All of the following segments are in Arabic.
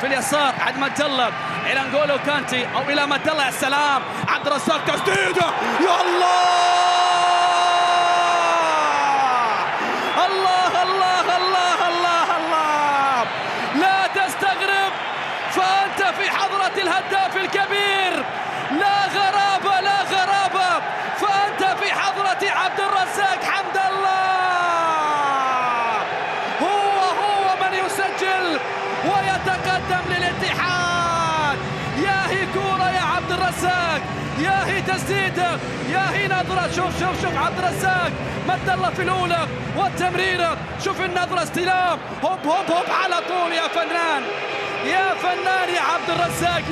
في اليسار عند مجلة الى نقولو كانتي او الى مجلة. يا سلام عبد الرزاق تسديده، يا الله الله الله الله الله الله. لا تستغرب فأنت في حضرة الهداف الكبير. لا غرابة لا غرابة فأنت في حضرة عبد الرزاق حمد الله. هو من يسجل ويتقدم للاتحاد. يا هي كورة يا عبد الرزاق، يا هي تسديده، يا هي نظرة. شوف عبد الرزاق مد الله في الأولى والتمريرة. شوف النظرة، استلام، هوب هوب هوب على طول. يا فنان يا فنان يا عبد الرزاق.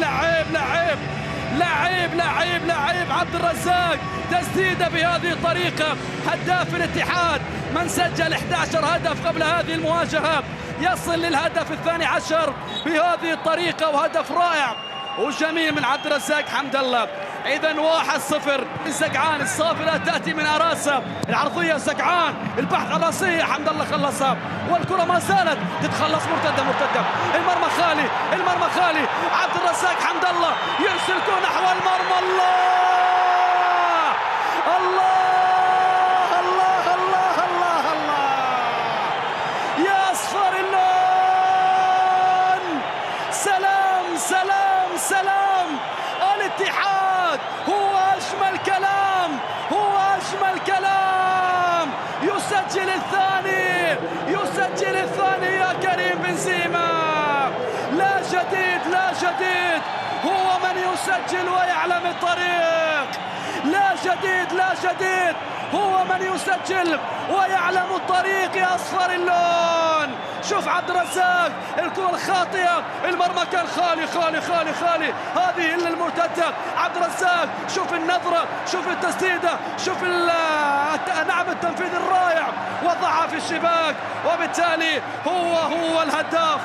لعيب عبد الرزاق. تسديده بهذه الطريقة. هداف الاتحاد من سجل 11 هدف قبل هذه المواجهة يصل للهدف الثاني عشر بهذه الطريقة، وهدف رائع وجميل من عبد الرزاق حمد الله. إذا 1-0. سقعان الصافرة تأتي من أراسة، العرضية سقعان، البحث عن راسية حمد الله خلصها، والكرة ما زالت تتخلص. مرتدة المرمى خالي. عبد الرزاق حمد الله يرسل كرة نحو المرمى. الله يا أصفر اللون. سلام. الاتحاد هو أجمل كلام. يسجل الثاني يا كريم بنزيما. لا جديد هو من يسجل ويعلم الطريق. لا جديد هو من يسجل ويعلم الطريق يا أصفر اللون. شوف عبد الرزاق الكرة الخاطئة، المرمى كان خالي. هذه إلا المرتدة. عبد الرزاق شوف النظرة، شوف التسديدة، شوف التنفيذ الرائع، وضعها في الشباك. وبالتالي هو الهداف.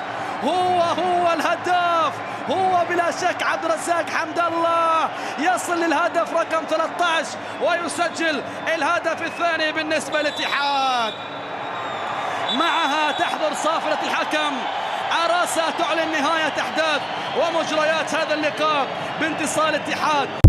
هو بلا شك عبد الرزاق حمد الله يصل للهدف رقم 13 ويسجل الهدف الثاني بالنسبة للاتحاد. معها تحضر صافرة الحكم. أراسة تعلن نهاية أحداث ومجريات هذا اللقاء بانتصار الاتحاد.